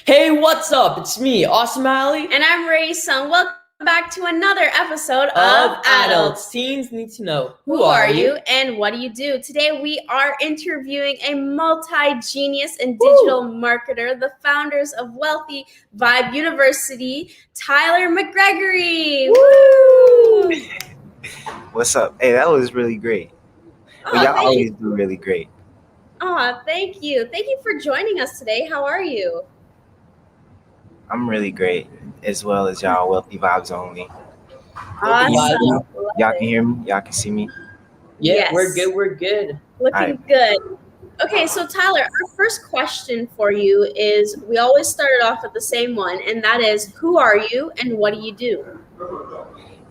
Hey, what's up? It's me, Awesome Alley And I'm Ray Sung. Welcome back to another episode of of Adults Teens Need to Know. Who are you and what do you do? Today we are interviewing a multi-genius and digital marketer, the founders of Wealthy Vibe University, Tyler Mcgregory. Woo! What's up? Hey, that was really great. But y'all always do really great. Oh, thank you. Thank you for joining us today. How are you? I'm really great, as well as y'all. Wealthy vibes only. Awesome. Y'all can hear me. Y'all can see me. Yeah, Yes. we're good. We're good. Looking Alright. good. Okay, so Tyler, our first question for you is we always started off with the same one, and that is who are you and what do you do?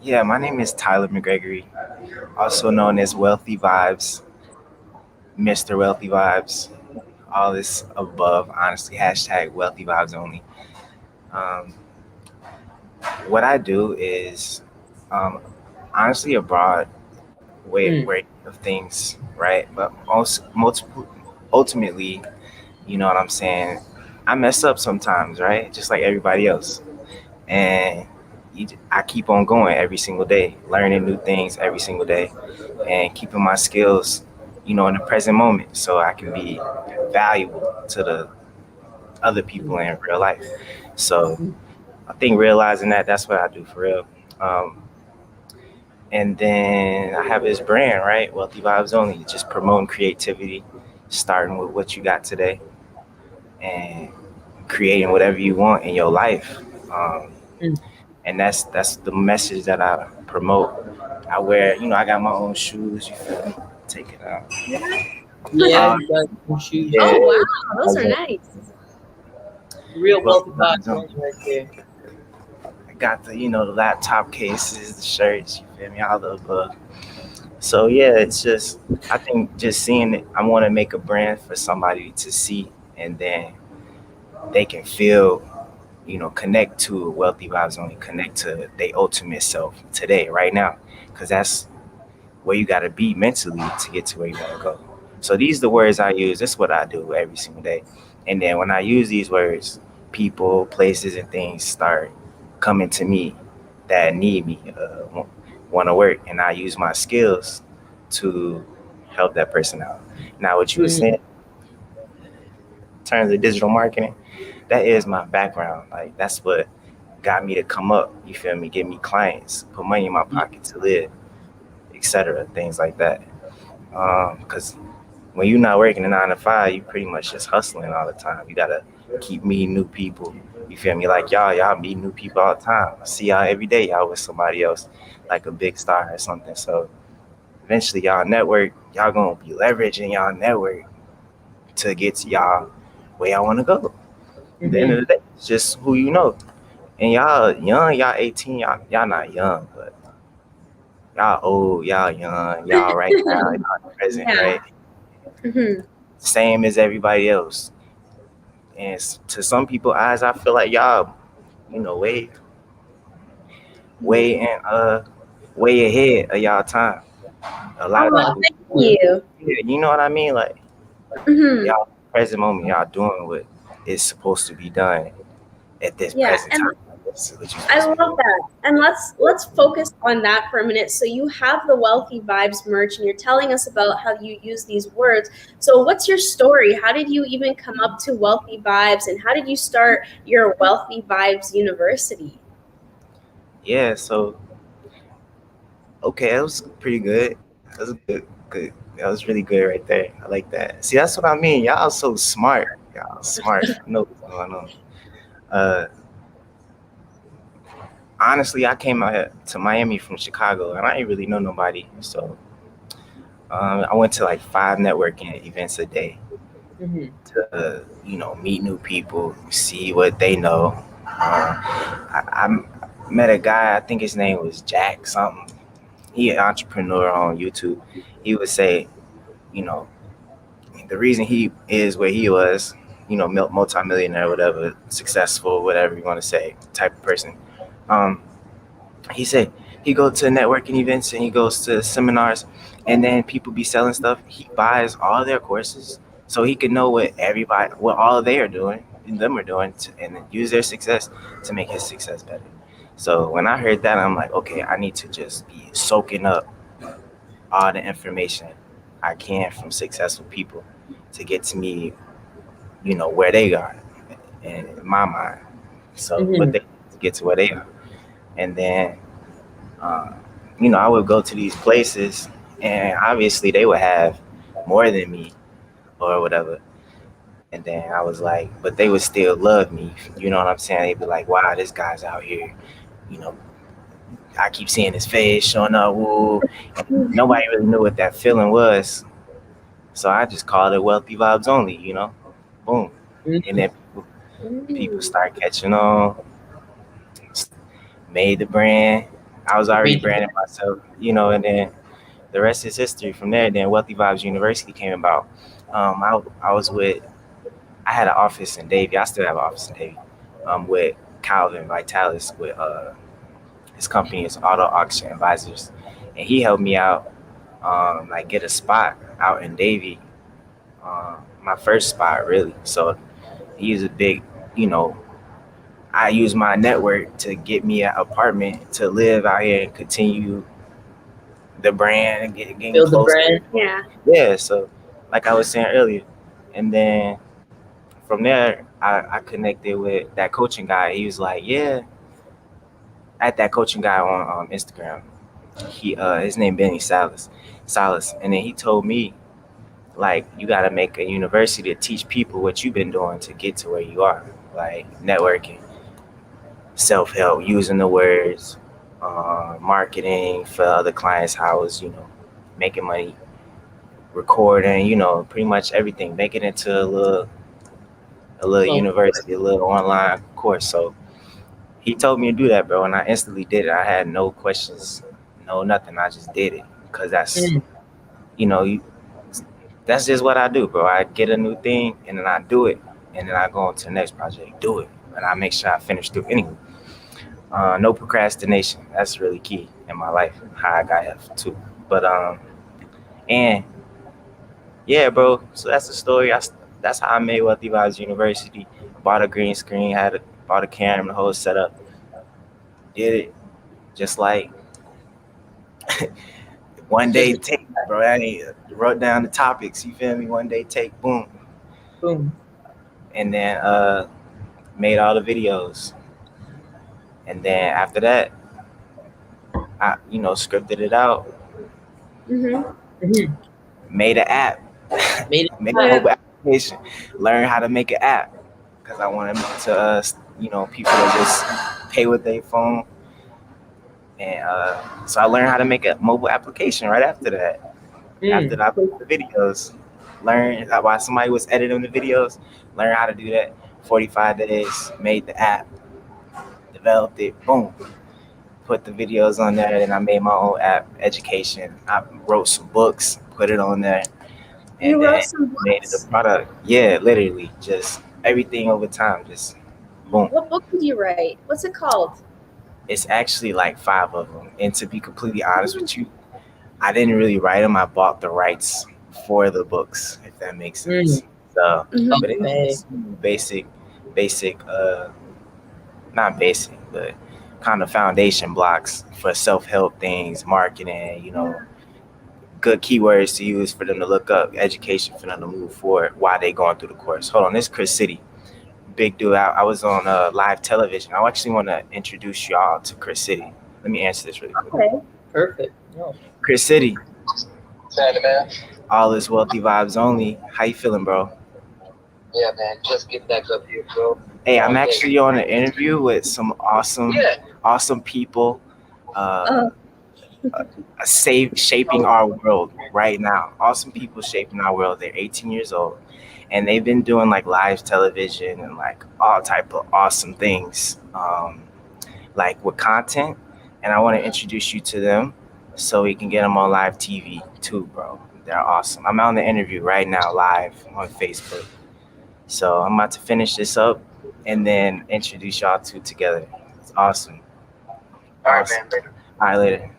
Yeah, my name is Tyler Mcgregory, also known as Wealthy Vibes, Mr. Wealthy Vibes, all this above. Honestly, hashtag Wealthy Vibes only. Um, what I do is, honestly, a broad way of things, right? But ultimately, you know what I'm saying? I mess up sometimes, right? Just like everybody else. And I keep on going every single day, learning new things every single day, and keeping my skills, in the present moment so I can be valuable to the other people in real life. So I think realizing that's what I do for real. Um, and then I have this brand, right? Wealthy Vibes Only, just promoting creativity, starting with what you got today and creating whatever you want in your life. Um, and that's the message that I promote. I wear, I got my own shoes. You feel me? Take it out. Yeah, you got some shoes. Yeah. Oh wow, those are nice. Real wealthy vibes right there. I got the laptop cases, the shirts. You feel me? All the above. So yeah, it's just I think just seeing it, I want to make a brand for somebody to see, and then they can feel, connect to Wealthy Vibes Only, connect to their ultimate self today, right now, because that's where you got to be mentally to get to where you want to go. So these are the words I use. This is what I do every single day. And then when I use these words, people, places, and things start coming to me that need me, want to work, and I use my skills to help that person out. Now, what you were saying in terms of digital marketing, that is my background. Like that's what got me to come up. You feel me? Get me clients, put money in my pocket to live, etc. Things like that. Because when you're not working a 9 to 5, you pretty much just hustling all the time. You gotta keep meeting new people. You feel me? Like y'all meet new people all the time. I see y'all every day. Y'all with somebody else, like a big star or something. So eventually, y'all network. Y'all gonna be leveraging y'all network to get to y'all where y'all want to go. At the end of the day, it's just who you know. And y'all young, y'all 18, y'all not young, but y'all old, y'all young, y'all right now, y'all present, right? Same as everybody else. And to some people eyes, I feel like y'all, way and way ahead of y'all time. A lot of people, Thank you. you know what I mean? Like y'all present moment, y'all doing what is supposed to be done at this present time. I love that. And let's focus on that for a minute. So you have the Wealthy Vibes merch and you're telling us about how you use these words. So what's your story? How did you even come up to Wealthy Vibes and how did you start your Wealthy Vibes University? Yeah, so okay, that was pretty good. That was good. That was really good right there. I like that. See, that's what I mean. Y'all so smart. Y'all smart. I know what's going on. Uh, honestly, I came out here to Miami from Chicago, and I didn't really know nobody. So I went to like 5 networking events a day to, meet new people, see what they know. I met a guy. I think his name was Jack something. He an entrepreneur on YouTube. He would say, you know, the reason he is where he was, multimillionaire, whatever, successful, whatever you want to say, type of person. He said he goes to networking events and he goes to seminars, and then people be selling stuff. He buys all their courses so he can know what all they are doing, them are doing and use their success to make his success better. So when I heard that, I'm like, okay, I need to just be soaking up all the information I can from successful people to get to me, where they are in my mind. So what Mhm. they to get to where they are. And then, uh, I would go to these places and obviously they would have more than me or whatever. And then I was like, but they would still love me. You know what I'm saying? They'd be like, wow, this guy's out here. You know, I keep seeing his face showing up. Woo. And nobody really knew what that feeling was. So I just called it wealthy vibes only. Boom. And Mhm. then people start catching on, made the brand. I was already Made the branding myself, and then the rest is history from there. Then Wealthy Vibes University came about. I was with, I had an office in Davie. I still have an office in Davie. With Calvin Vitalis, with his company is Auto Auction Advisors, and he helped me out, like get a spot out in Davie, my first spot really. So he's a big, you know, I use my network to get me an apartment to live out here and continue the brand and getting build the closer. brand. Yeah. Yeah, so like I was saying earlier, and then from there I connected with that coaching guy. He was like, yeah, at that coaching guy on Instagram. He his name Benny Salas, and then he told me like you got to make a university to teach people what you've been doing to get to where you are, like networking, self help, using the words, marketing for other clients. How I was, making money, recording, pretty much everything. Make it into a little Well, university, a little online course. So he told me to do that, bro, and I instantly did it. I had no questions, no nothing. I just did it because mm, you know, you, that's just what I do, bro. I get a new thing and then I do it, and then I go on to the next project, do it, and I make sure I finish through anyway. No procrastination. That's really key in my life. How I got here too. But and yeah, bro. So that's the story. That's how I made Wealthy Vibes University. Bought a green screen, bought a camera, the whole setup. Did it just like one just day take, bro. I wrote down the topics. You feel me? One day take, boom, boom. and then made all the videos. And then after that, I scripted it out, Mm-hmm. Mhm. made an app, Made it made a happen. Yeah. mobile application, learn how to make an app because I wanted to, people to just pay with their phone. And so I learned how to make a mobile application right after that. Mm. After I put the videos, learned while somebody was editing the videos, learned how to do that. 45 days, made the app, developed it, boom, put the videos on there, and I made my own app, education. I wrote some books, put it on there, and You wrote then some made it a books. product. Yeah, literally, just everything over time, just boom. What book did you write? What's it called? It's actually like 5 of them, and to be completely honest with you, I didn't really write them. I bought the rights for the books, if that makes Mm. sense. So, Mm-hmm. but it's Okay. just basic, not basic, but kind of foundation blocks for self-help things, marketing, good keywords to use for them to look up, education for them to move forward while they going through the course. Hold on, this is Chris City. Big dude, I was on live television. I actually want to introduce y'all to Chris City. Let me answer this really quick. Okay. Perfect. No. Chris City, all is wealthy vibes only. How you feeling, bro? Yeah, man, just get back up here, bro. Hey, I'm actually on an interview with some awesome people. Uh, Oh, shaping our world right now. Awesome people shaping our world. They're 18 years old, and they've been doing like live television and like all type of awesome things, like with content. And I want to introduce you to them so we can get them on live TV too, bro. They're awesome. I'm on the interview right now, live on Facebook. So I'm about to finish this up and then introduce y'all two together. It's awesome. All right, Awesome. man. Later. All right, later.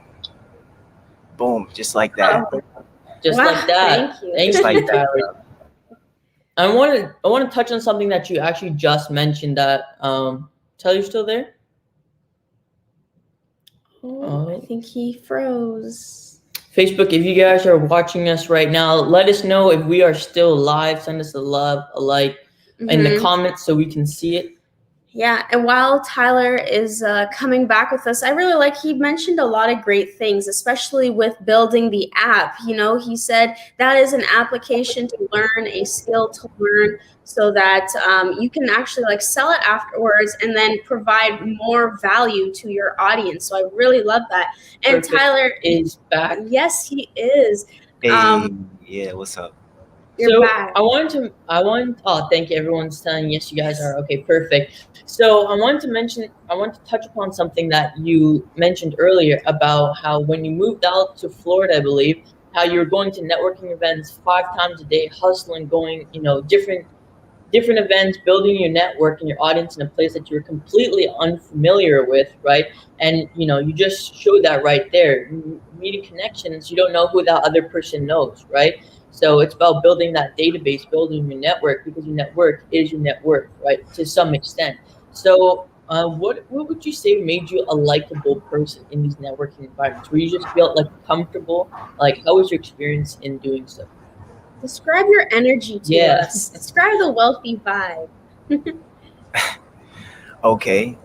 Boom, just like that. oh. Just Wow, like that. thank you. Thank Just you, like that. Tyler. I want to touch on something that you actually just mentioned. That Tyler, you still there? I think he froze. Facebook, if you guys are watching us right now, let us know if we are still live. Send us a love, a like in the comments so we can see it. Yeah, and while Tyler is coming back with us, I really like he mentioned a lot of great things, especially with building the app. You know, he said that is an application to learn, a skill to learn, so that you can actually like sell it afterwards and then provide more value to your audience. So I really love that. And Perfect. Tyler Is back. Yes, he is. Hey, yeah, what's up? You're back. Oh, thank you. Everyone's telling yes, you guys are okay. Perfect. So I want to touch upon something that you mentioned earlier about how when you moved out to Florida, I believe, how you were going to networking events 5 times a day, hustling, going, different events, building your network and your audience in a place that you're completely unfamiliar with, right? And you just showed that right there. Meeting connections, you don't know who that other person knows, right? So it's about building that database, building your network, because your network is your net worth, right? To some extent. So what would you say made you a likable person in these networking environments, where you just felt like comfortable? Like, how was your experience in doing so? Describe your energy to us. Describe the wealthy vibe. Okay.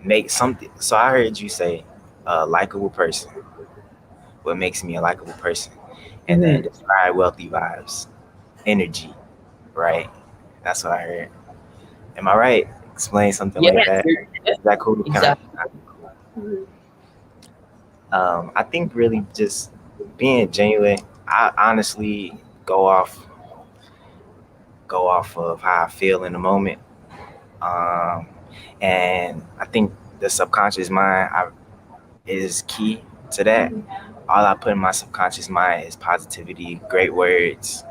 Make something. So I heard you say a likable person. What makes me a likable person? And then describe wealthy vibes, energy, right? That's what I heard. Am I right? Explain something like that. Is that cool? Exactly. I think really just being genuine. I honestly go off of how I feel in the moment. And I think the subconscious mind is key to that. All I put in my subconscious mind is positivity, great words,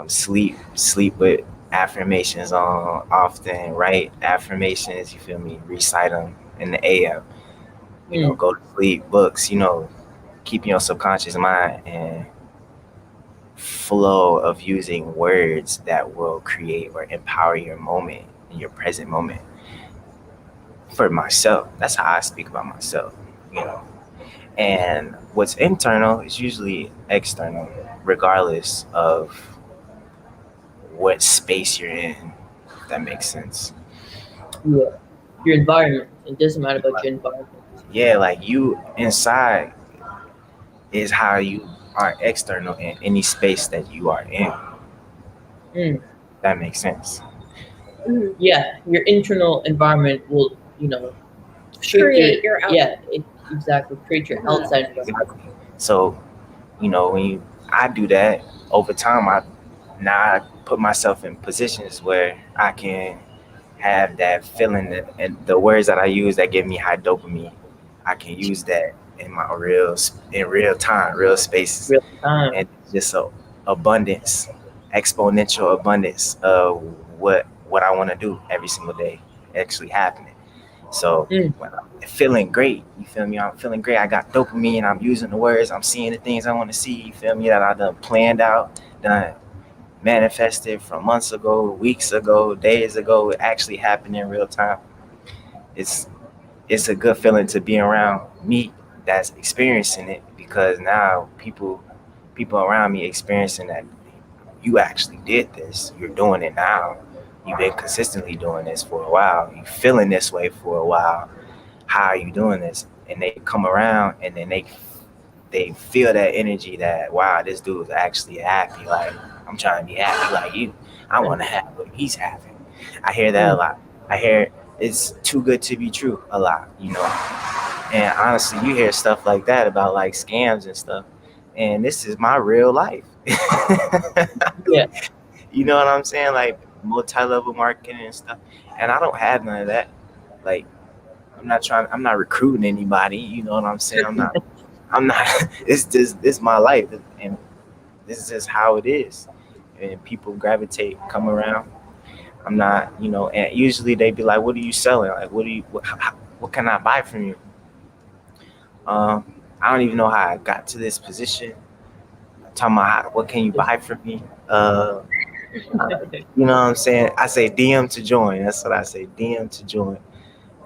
sleep with affirmations on often, write affirmations, you feel me, recite them in the AM, go to sleep, books, keep your subconscious mind and flow of using words that will create or empower your moment in your present moment. For myself, that's how I speak about myself, and what's internal is usually external, regardless of what space you're in, if that makes sense. Yeah, your environment. It doesn't matter about your environment. Yeah, like you inside is how you are external in any space that you are in. That makes sense. Yeah, your internal environment will, Create your outside. Exactly. Create your outside environment. Exactly. So, when I do that over time, I put myself in positions where I can have that feeling and the words that I use that give me high dopamine, I can use that in real time, real spaces, and just so abundance, exponential abundance of what I want to do every single day actually happening. So when I'm feeling great, you feel me? I'm feeling great. I got dopamine. I'm using the words. I'm seeing the things I want to see. You feel me? That I done planned out, done manifested from months ago, weeks ago, days ago. It actually happened in real time. It's a good feeling to be around me that's experiencing it, because now people around me experiencing that you actually did this. You're doing it now. You've been consistently doing this for a while. You feeling this way for a while. How are you doing this? And they come around and then they feel that energy that, wow, this dude's actually happy. Like, I'm trying to be happy like you. I want to have what he's having. I hear that a lot. I hear it's too good to be true a lot, And honestly, you hear stuff like that about like scams and stuff. And this is my real life. Yeah. You know what I'm saying? Like multi-level marketing and stuff. And I don't have none of that. Like, I'm not recruiting anybody. You know what I'm saying? I'm not, it's my life. And this is just how it is. And people come around. I'm not, and usually they be like, what are you selling? Like, what can I buy from you? I don't even know how I got to this position. talking about what can you buy from me? You know what I'm saying? I say DM to join. That's what I say. DM to join.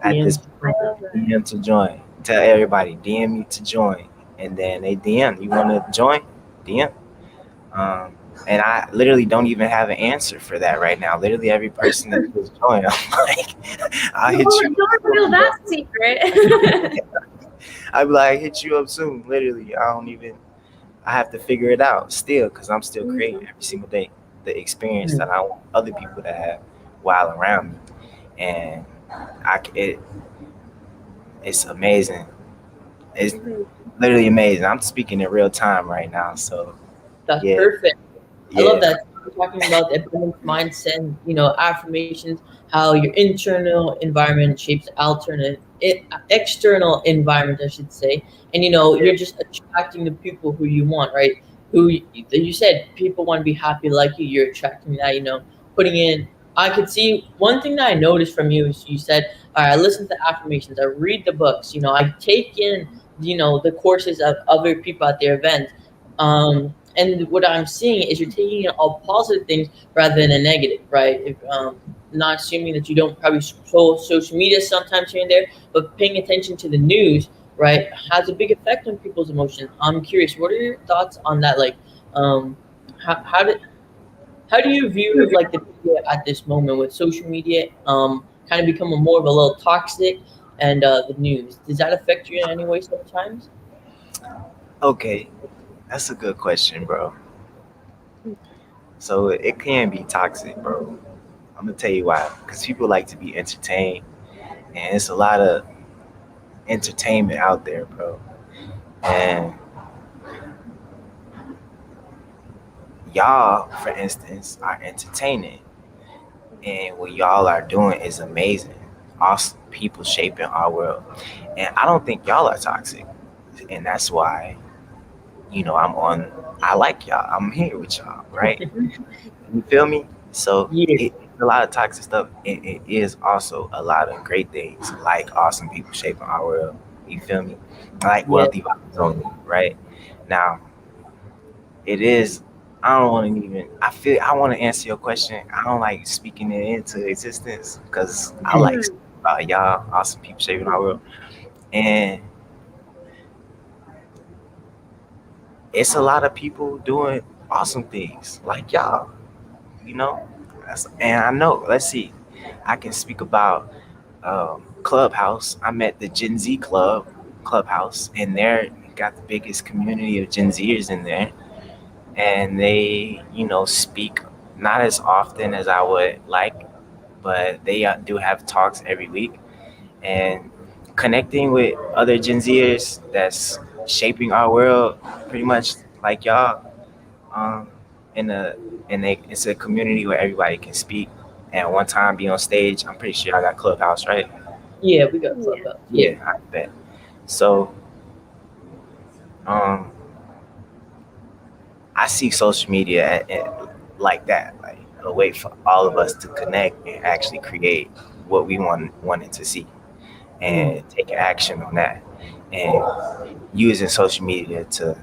At this I point, love that. DM to join. Tell everybody DM me to join, and then they DM. You want to join? DM. Um, and I literally don't even have an answer for that right now. Literally every person that says join, I'm like, I'll hit you. Don't reveal that secret. I'll be like, hit you up soon. Literally, I have to figure it out still because I'm still creating every single day the experience that I want other people to have while around me. And it's amazing. It's literally amazing. I'm speaking in real time right now. So, That's yeah. perfect. I Yeah. love that. We're talking about the abundance mindset, affirmations, how your internal environment shapes external environment, I should say. And, you're just attracting the people who you want, right? You said people want to be happy like you. You're attracting that, putting in. I could see one thing that I noticed from you is you said, all right, I listen to affirmations, I read the books, I take in, the courses of other people at their events. And what I'm seeing is you're taking in all positive things rather than a negative, right? Not assuming that you don't probably scroll social media sometimes here and there, but paying attention to the news, right, has a big effect on people's emotions. I'm curious, what are your thoughts on that? Like, um, how do you view like the media at this moment with social media, kind of becoming more of a little toxic, and the news? Does that affect you in any way sometimes? Okay. That's a good question, bro. So it can be toxic, bro. I'm gonna tell you why. Because people like to be entertained, and it's a lot of entertainment out there, bro. And y'all, for instance, are entertaining, and what y'all are doing is amazing. Awesome people shaping our world, and I don't think y'all are toxic, and that's why I'm on. I like y'all. I'm here with y'all, right? You feel me? So Yeah. it's a lot of toxic stuff. It is also a lot of great things, like awesome people shaping our world. You feel me? Like Yeah. wealthy vibes only, right? Now, it is. I don't want to even. I want to answer your question. I don't like speaking it into existence because I like speaking about y'all, awesome people shaping our world, and it's a lot of people doing awesome things like y'all. You know, and I know. Let's see. I can speak about Clubhouse. I'm at the Gen Z Clubhouse, and they're got the biggest community of Gen Zers in there, and they, speak not as often as I would like, but they do have talks every week, and connecting with other Gen Zers that's shaping our world, pretty much like y'all. Um, in a it's a community where everybody can speak and one time be on stage. I'm pretty sure I got Clubhouse, right? Yeah, we got Clubhouse. Yeah. Yeah, I bet. So, um, I see social media like that, like a way for all of us to connect and actually create what we wanted to see and take action on that, and using social media to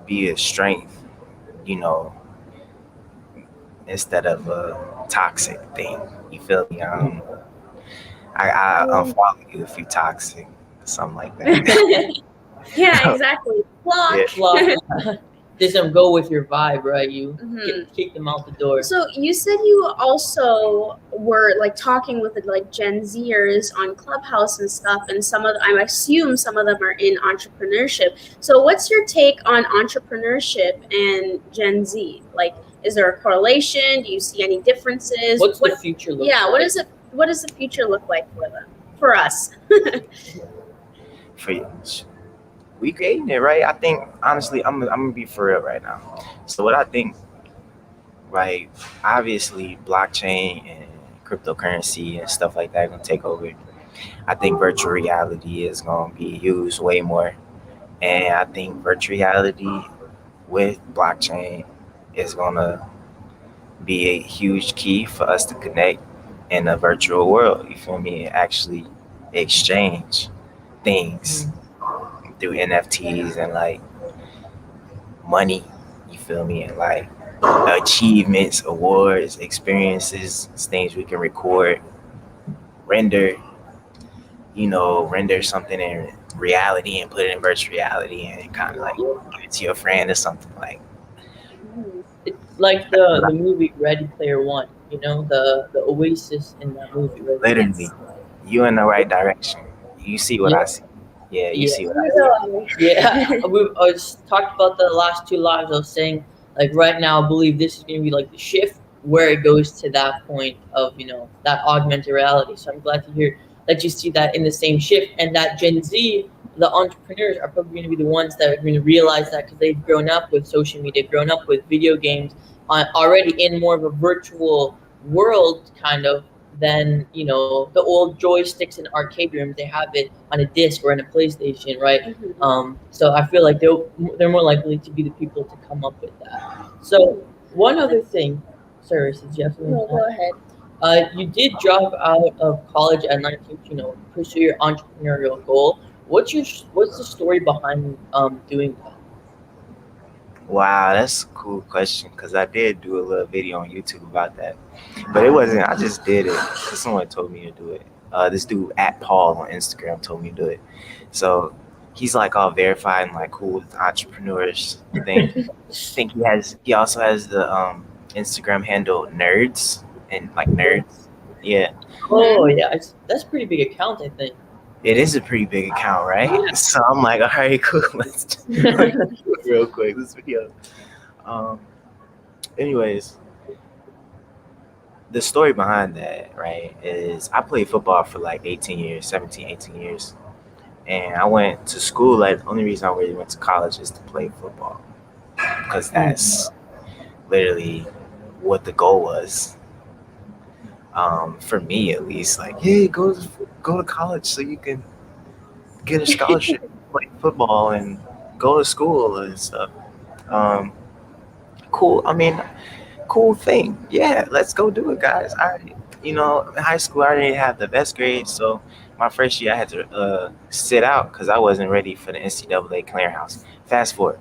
be a strength, you know, instead of a toxic thing. You feel me? I unfollow you if you toxic, something like that. Yeah, exactly. Block. Yeah. Well, doesn't go with your vibe, right? You kick them out the door. So you said you also were like talking with like Gen Zers on Clubhouse and stuff, and I assume some of them are in entrepreneurship. So what's your take on entrepreneurship and Gen Z? Like, is there a correlation? Do you see any differences? What's the future look like? What does the future look like for them? For us? For you. We creating it, right? I think honestly, I'm gonna be for real right now. So what I think, right? Obviously, blockchain and cryptocurrency and stuff like that are gonna take over. I think virtual reality is gonna be used way more, and I think virtual reality with blockchain is gonna be a huge key for us to connect in a virtual world. You feel me? And actually exchange things through NFTs and like money You feel me? And like achievements, awards, experiences, things we can record, render, render something in reality and put it in virtual reality and kind of like give it to your friend or something like It's like the movie Ready Player One. You know, the oasis in that movie, Ready Player literally you in the right direction. You see what Yeah, I see. Yeah, you yeah. see what I see. Yeah, I was talked about the last two lives. I was saying, like, right now, I believe this is going to be like the shift where it goes to that point of, that augmented reality. So I'm glad to hear that you see that in the same shift, and that Gen Z, the entrepreneurs, are probably going to be the ones that are going to realize that because they've grown up with social media, grown up with video games, already in more of a virtual world, kind of, than the old joysticks in arcade rooms. They have it on a disc or in a PlayStation, right? So I feel like they're more likely to be the people to come up with that. So one other thing, sorry, did you have something No, to go add? ahead. You did drop out of college at 19 to pursue your entrepreneurial goal. What's the story behind doing that? Wow, that's a cool question because I did do a little video on YouTube about that, but it wasn't. I just did it because someone told me to do it. This dude at Paul on Instagram told me to do it, so he's like all verified and like cool with the entrepreneurs thing. I think he also has the Instagram handle Nerds and like Nerds. Yeah, Oh yeah, that's a pretty big account, I think. it is a pretty big account, right? So I'm like, all right, cool. Let's do it real quick. This video. Um, anyways, the story behind that, right, is I played football for like 18 years, 17, 18 years. And I went to school. Like, the only reason I really went to college is to play football because that's literally what the goal was. For me, at least, like, hey, go to college so you can get a scholarship, play football, and go to school and stuff. Um, cool. I mean, cool thing. Yeah, let's go do it, guys. In high school, I didn't have the best grades, so my first year I had to sit out because I wasn't ready for the NCAA clearinghouse. Fast forward.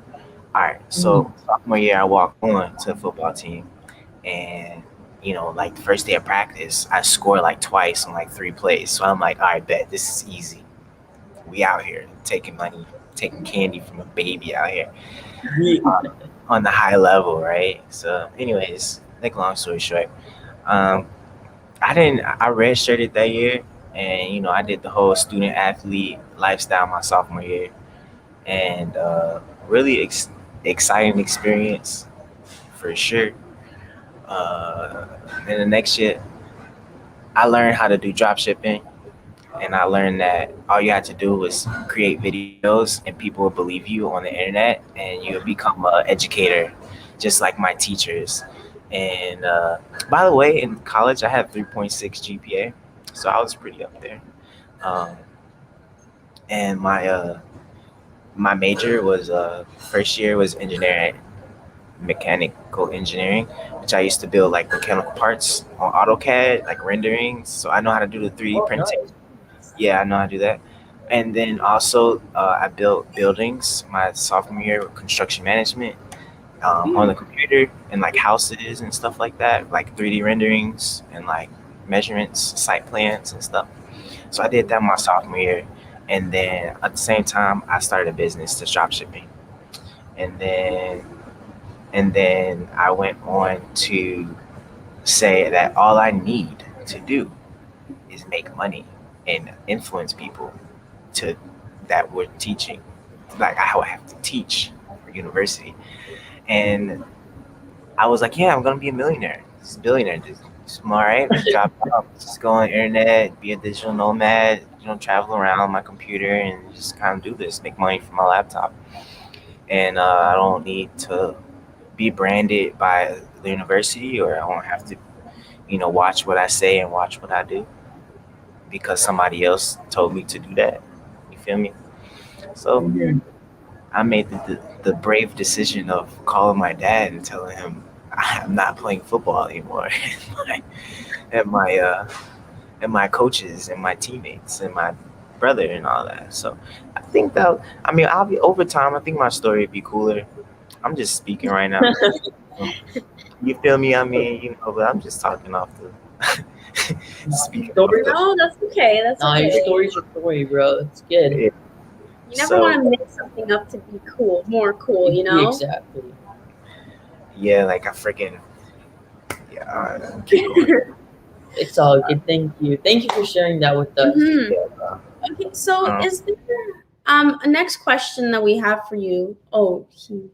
All right, so sophomore year, I walked on to the football team, and like the first day of practice, I scored like twice on like 3 plays. So I'm like, all right, bet this is easy. We out here taking money, taking candy from a baby out here on the high level, right? So, anyways, make a long story short, um, I redshirted that year, and I did the whole student athlete lifestyle my sophomore year, and really exciting experience for sure. Uh, and the next year, I learned how to do drop shipping, and I learned that all you had to do was create videos, and people would believe you on the internet, and you would become an educator, just like my teachers. And by the way, in college, I had 3.6 GPA, so I was pretty up there. Um, and my major was first year was engineering, mechanical engineering, which I used to build like mechanical parts on AutoCAD, like renderings. So I know how to do the 3D Oh, printing. nice. Yeah, I know how to do that. And then also, I built buildings my sophomore year with construction management on the computer and like houses and stuff like that, like 3D renderings and like measurements, site plans and stuff. So I did that my sophomore year. And then at the same time, I started a business to drop shipping. And then I went on to say that all I need to do is make money and influence people to that we're teaching. Like I would have to teach for university. And I was like, yeah, I'm gonna be a millionaire. Just a billionaire. Just all right, let's drop out. Just go on the internet, be a digital nomad, travel around on my computer and just kind of do this, make money from my laptop. And I don't need to be branded by the university, or I won't have to, watch what I say and watch what I do because somebody else told me to do that. You feel me? So I made the brave decision of calling my dad and telling him I'm not playing football anymore, and my coaches and my teammates and my brother and all that. So I think that I'll be over time. I think my story would be cooler. I'm just speaking right now. You feel me? I mean, but I'm just talking off the speaking off Story. the. No, that's okay. That's Nah, your okay. story's your story, bro. It's good. Yeah. You never want to make something up to be cool, more cool, you know? Exactly. Yeah, like I freaking. Yeah. Keep going. It's all good. Thank you. Thank you for sharing that with us. Mhm. Yeah, Okay, so is there a next question that we have for you? Oh, he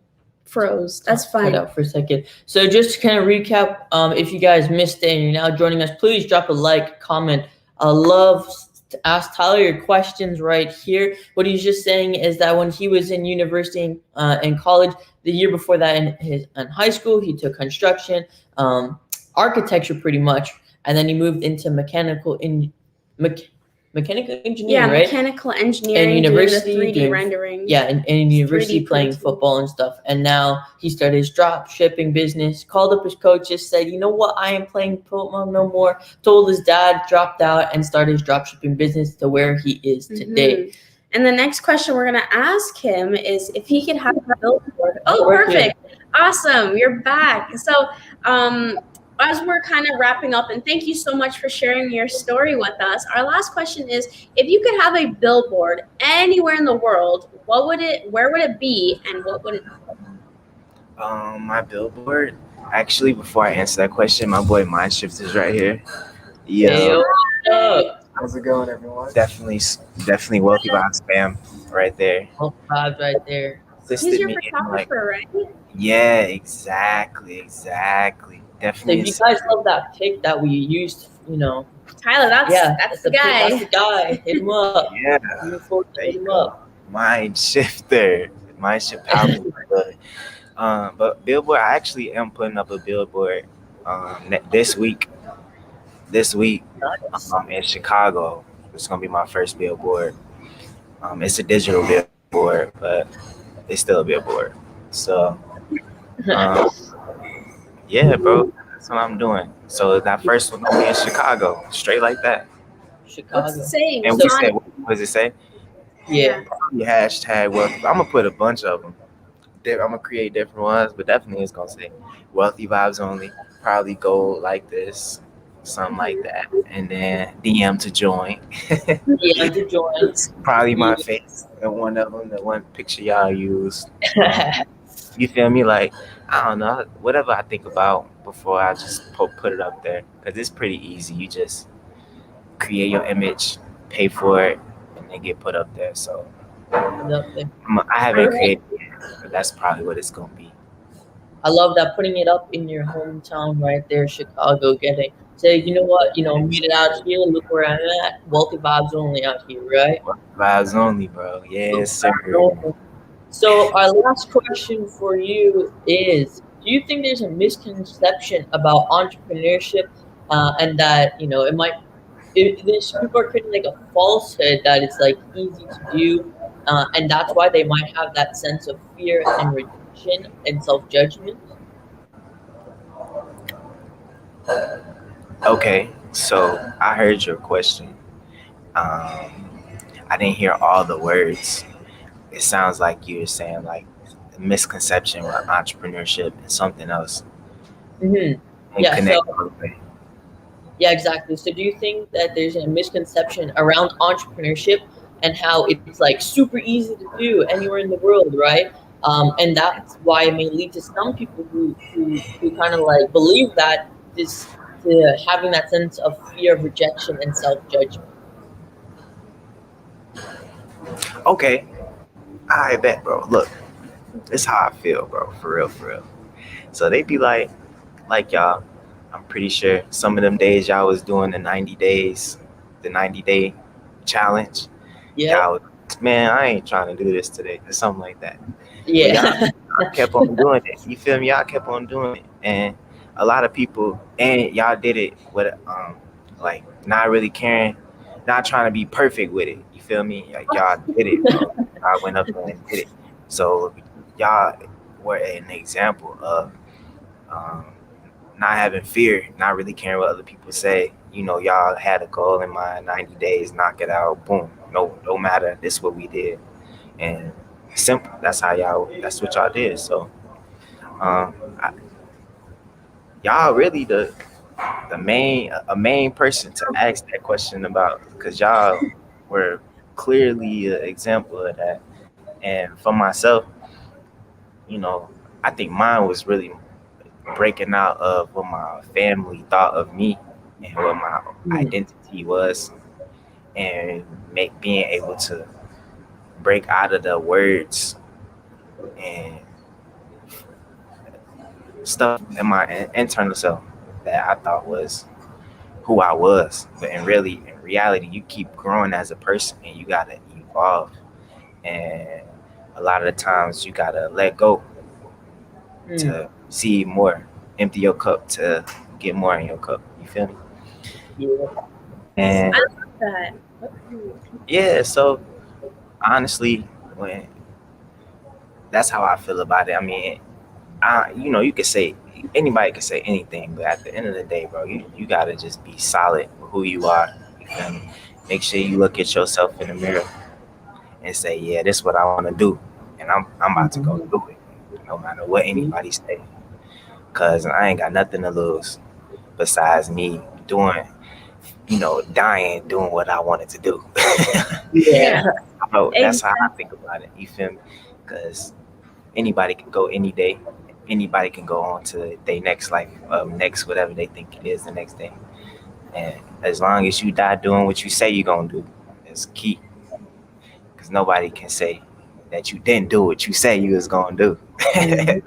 froze. That's Cut fine. out for a second. So just to kind of recap, if you guys missed it and you're now joining us, please drop a like, comment. I love to ask Tyler your questions right here. What he's just saying is that when he was in university and college, the year before that in high school, he took construction, architecture pretty much, and then he moved into mechanical engineering, right? Mechanical engineering, And university, doing the 3D doing rendering. yeah, and in university 3D playing printing. football and stuff. And now he started his drop shipping business, called up his coaches, said, you know what, I am playing football no more, told his dad, dropped out, and started his drop shipping business to where he is today. Mhm. And the next question we're going to ask him is if he could have a billboard. Oh, Right perfect. Awesome. You're back. So, as we're kind of wrapping up, and thank you so much for sharing your story with us. Our last question is, if you could have a billboard anywhere in the world, where would it be, and what would it be? My billboard. Actually, before I answer that question, my boy Mindshift is right here. Yeah. How's it going, everyone? Definitely wealthy vibes spam right there. All vibes right there. He's Assisted your me in, photographer, right? yeah, exactly. So Definitely. if you guys love that pic that we used, Tyler, that's the guy. That's the guy. Hit him up. Yeah, Moving forward, there hit you him go. up. Mindshift power. But billboard, I actually am putting up a billboard this week. Nice. In Chicago. It's gonna be my first billboard. It's a digital billboard, but it's still a billboard. So yeah, bro, that's what I'm doing. So that first one gonna be in Chicago, straight like that. Chicago. What's it saying? And we said, what does it say? Yeah. Probably hashtag wealthy. I'm gonna put a bunch of them. I'm gonna create different ones, but definitely it's gonna say wealthy vibes only. Probably go like this, something like that, and then DM to join. Yeah, to join. Probably my face and one of them, the one picture y'all used. You feel me? Like, I don't know, whatever I think about before I just put it up there, because it's pretty easy. You just create your image, pay for it, and then get put up there. So I haven't created it yet, but that's probably what it's gonna be. I love that, putting it up in your hometown right there, Chicago, say, you know what, meet it out here, look where I'm at, wealthy vibes only out here, right? Vibes only, bro. Yes, sir. So our last question for you is, do you think there's a misconception about entrepreneurship and that, there's people are creating like a falsehood that it's like easy to do and that's why they might have that sense of fear and rejection and self-judgment? Okay, so I heard your question. I didn't hear all the words. It sounds like you're saying like a misconception with entrepreneurship and something else. Mm-hmm. And connect all the way. Yeah, exactly. So do you think that there's a misconception around entrepreneurship and how it's like super easy to do anywhere in the world, right? And that's why it may lead to some people who kind of like believe that to having that sense of fear of rejection and self-judgment. Okay, I bet, bro. Look, this is how I feel, bro. For real. So they be like y'all, I'm pretty sure some of them days y'all was doing the 90 day challenge. Yeah. Y'all, man, I ain't trying to do this today or something like that. Yeah. Y'all kept on doing it. You feel me? Y'all kept on doing it. And a lot of people, and y'all did it with like not really caring, not trying to be perfect with it. You feel me? Like y'all did it, bro. Y'all went up there and did it. So y'all were an example of not having fear, not really caring what other people say. Y'all had a goal in mind, 90 days, knock it out, boom. No matter. This is what we did. And simple. That's what y'all did. So I, y'all really the main person to ask that question about, because y'all were clearly an example of that. And for myself, you know, I think mine was really breaking out of what my family thought of me and what my identity was, and being able to break out of the words and stuff in my internal self that I thought was who I was. But in reality, you keep growing as a person and you gotta evolve. And a lot of the times you gotta let go to see more, empty your cup to get more in your cup. You feel me? Yeah. And I love that. yeah, so honestly, when that's how I feel about it. I mean, you could say, anybody can say anything, but at the end of the day, bro, you gotta just be solid with who you are. You feel me? Make sure you look at yourself in the mirror and say, yeah, this is what I want to do, and I'm about to go do it, no matter what anybody say, cause I ain't got nothing to lose besides me doing, dying doing what I wanted to do. Yeah. That's how I think about it. You feel me? Because anybody can go any day. Anybody can go on to their next life, next whatever they think it is the next day. And as long as you die doing what you say you're gonna do, it's key. Because nobody can say that you didn't do what you say you was gonna do. I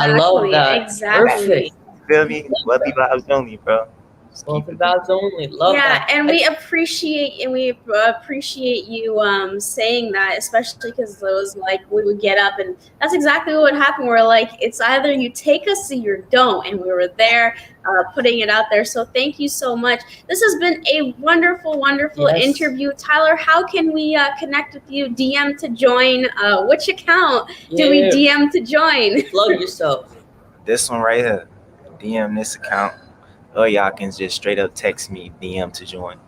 love that. Exactly. Perfect. Feel me? Wealthy vibes only, bro. Just Well, keep for it. God's only. Love that. And we appreciate you saying that, especially because it was like we would get up and that's exactly what would happen. We're like, it's either you take us or you don't, and we were there putting it out there. So thank you so much. This has been a wonderful interview. Tyler, how can we connect with you? DM to join? Which account do we DM to join? Plug yourself. This one right here. DM this account. Or y'all can just straight up text me DM to join.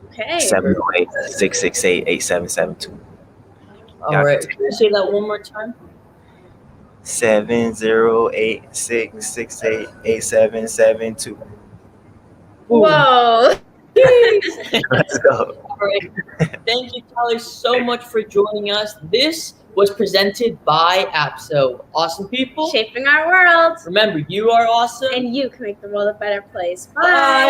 Okay. 708-668-8772. All right. Can you say that one more time? 708-668-8772. Whoa. Let's go. All right. Thank you, Tyler, so much for joining us. This was presented by APSO. Awesome people. Shaping our world. Remember, you are awesome. And you can make the world a better place. Bye.